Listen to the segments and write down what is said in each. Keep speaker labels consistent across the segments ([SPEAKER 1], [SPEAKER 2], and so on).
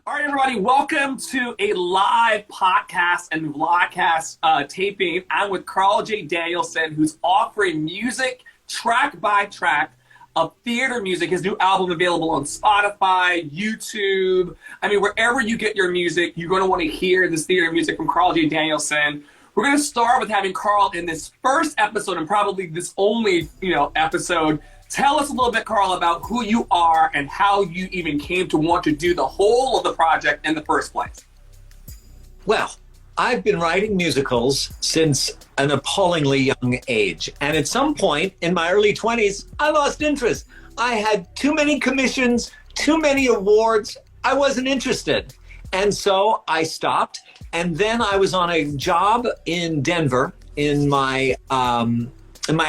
[SPEAKER 1] All right, everybody, welcome to a live podcast and vlogcast taping. I'm with Carl J. Danielsen, who's offering music track by track of theater music. His new album available on Spotify, YouTube. I mean, wherever you get your music, you're going to want to hear this theater music from Carl J. Danielsen. We're going to start with having Carl in this first episode and probably this only, episode. Tell us a little bit, Carl, about who you are and how you even came to want to do the whole of the project in the first place.
[SPEAKER 2] Well, I've been writing musicals since an appallingly young age. And at some point in my early 20s, I lost interest. I had too many commissions, too many awards. I wasn't interested. And so I stopped. And then I was on a job in Denver in my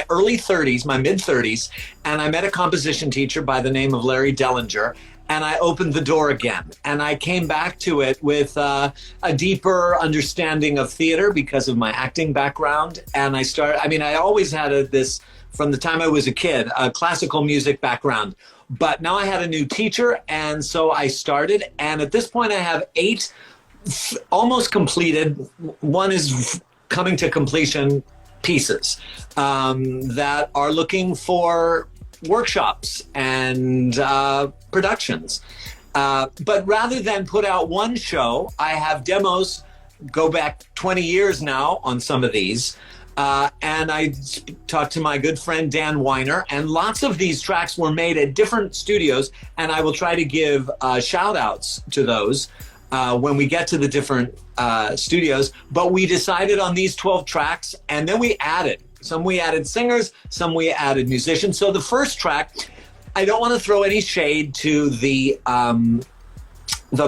[SPEAKER 2] early 30s, my mid 30s, and I met a composition teacher by the name of Larry Dellinger, and I opened the door again. And I came back to it with a deeper understanding of theater because of my acting background. And I always had this, from the time I was a kid, a classical music background. But now I had a new teacher, and so I started. And at this point, I have 8 almost completed. One is coming to completion pieces that are looking for workshops and productions. But rather than put out one show, I have demos go back 20 years now on some of these. And I talked to my good friend Dan Weiner, and lots of these tracks were made at different studios, and I will try to give shout outs to those when we get to the different studios. But we decided on these 12 tracks, and then we added. Some we added singers, some we added musicians. So the first track, I don't want to throw any shade to the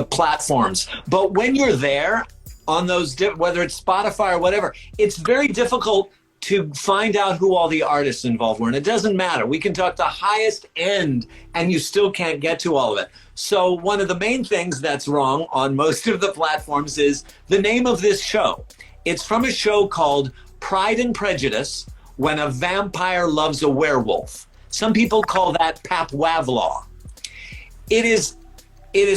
[SPEAKER 2] platforms, but when you're there on those, whether it's Spotify or whatever, it's very difficult to find out who all the artists involved were. And it doesn't matter. We can talk the highest end and you still can't get to all of it. So one of the main things that's wrong on most of the platforms is the name of this show. It's from a show called Pride and Prejudice, When a Vampire Loves a Werewolf. Some people call that Pap Wavlaw. It is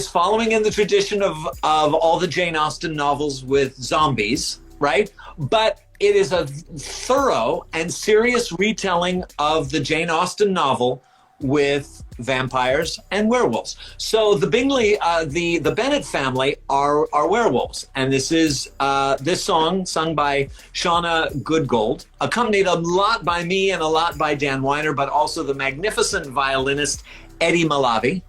[SPEAKER 2] following in the tradition of all the Jane Austen novels with zombies, right? But it is a thorough and serious retelling of the Jane Austen novel with vampires and werewolves. So the the Bennett family are werewolves, and this is this song sung by Shauna Goodgold, accompanied a lot by me and a lot by Dan Weiner, but also the magnificent violinist Eddy Malave.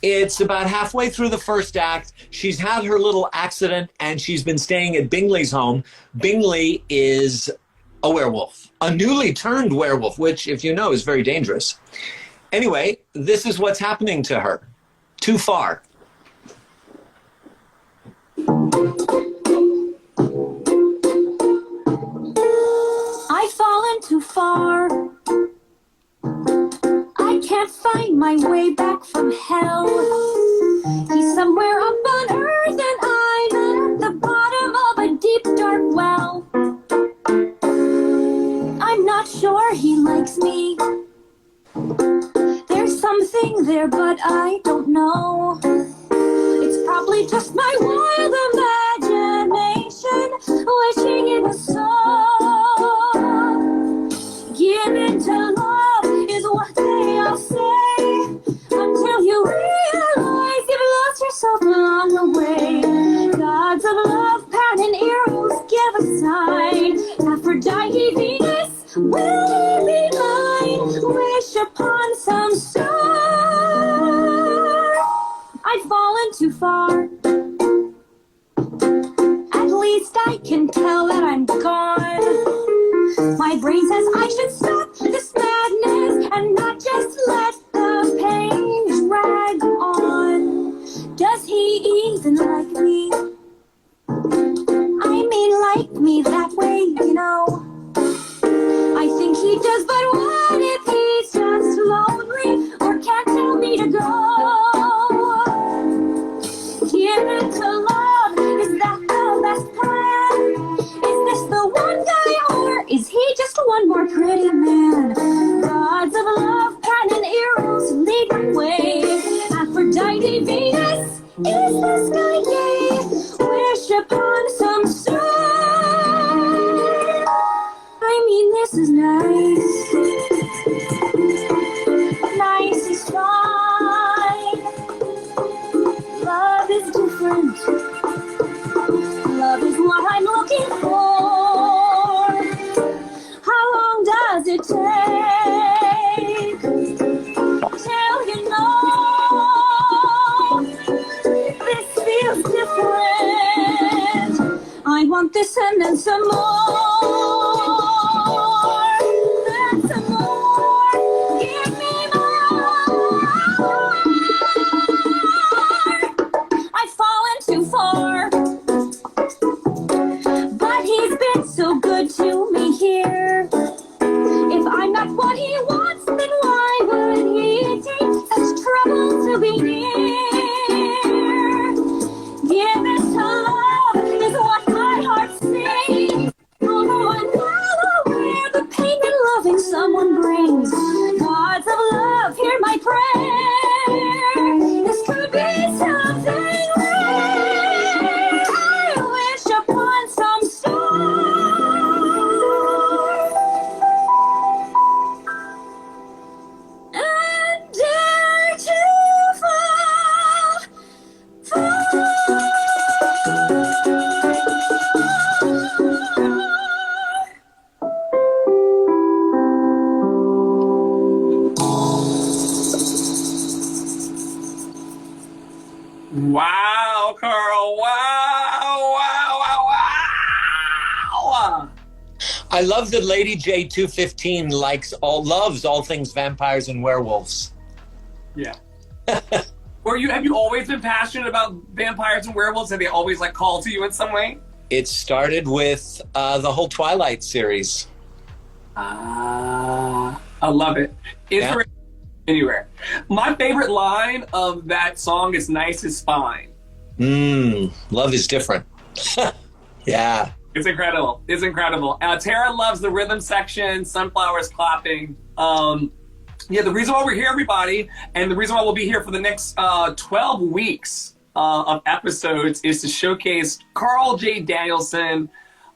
[SPEAKER 2] It's about halfway through the first act. She's had her little accident and she's been staying at Bingley's home. Bingley is a werewolf, a newly turned werewolf, which, if you know, is very dangerous. Anyway, this is what's happening to her. Too far.
[SPEAKER 3] I've fallen too far. I can't find my way back from hell. He's somewhere up on earth and I'm at the bottom of a deep dark well. I'm not sure he likes me. There's something there, but I don't know. It's probably just my wild imagination wishing it was so. Give in to love is what they all say, until you realize you've lost yourself along the way. Gods of love, pound and arrows give a sign. Aphrodite, Venus, will be mine. Wish upon some star. I've fallen too far. At least I can tell that I'm gone. My brain says I should stop this madness and not just let the pain drag on. Does he even like me? I mean, like me that way, you know. I think he does, but what if he's just lonely or can't tell me to go? want this and then some more. And some more. Give me more. I've fallen too far. But he's been so good to me here. If I'm not what he wants, then why would he take such trouble to be near? Give it to love is what my heart sings. Although I'm well aware the pain that loving someone brings. Gods of love, hear my prayer. This could be something rare. I wish upon some star. And dare to fall,
[SPEAKER 1] Wow, Carl. Wow, wow, wow, wow.
[SPEAKER 2] I love that Lady J215 loves all things vampires and werewolves.
[SPEAKER 1] Yeah. Have you always been passionate about vampires and werewolves? Have they always like called to you in some way?
[SPEAKER 2] It started with the whole Twilight series.
[SPEAKER 1] I love it.
[SPEAKER 2] Yeah.
[SPEAKER 1] Anywhere. My favorite line of that song is "Nice is fine."
[SPEAKER 2] Love is different. Yeah.
[SPEAKER 1] It's incredible. It's incredible. Tara loves the rhythm section, sunflowers clapping. The reason why we're here, everybody, and the reason why we'll be here for the next 12 weeks of episodes is to showcase Carl J. Danielsen,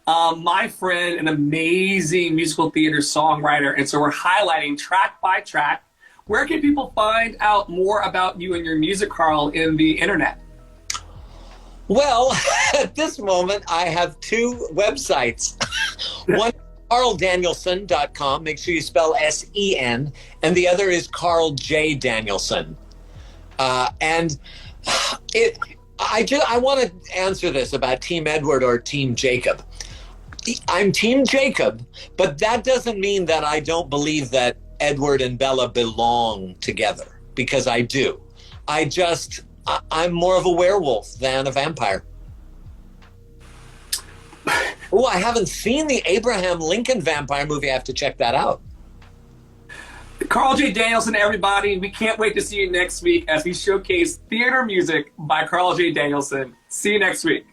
[SPEAKER 1] my friend, an amazing musical theater songwriter. And so we're highlighting track by track. Where can people find out more about you and your music, Carl, in the internet?
[SPEAKER 2] Well, at this moment, I have two websites. One, carldanielsen.com. Make sure you spell S-E-N. And the other is Carl J. Danielsen. I want to answer this about Team Edward or Team Jacob. I'm Team Jacob, but that doesn't mean that I don't believe that Edward and Bella belong together, because I do. I'm more of a werewolf than a vampire. Oh, I haven't seen the Abraham Lincoln vampire movie. I have to check that out.
[SPEAKER 1] Carl J. Danielsen, everybody. We can't wait to see you next week as we showcase theater music by Carl J. Danielsen. See you next week.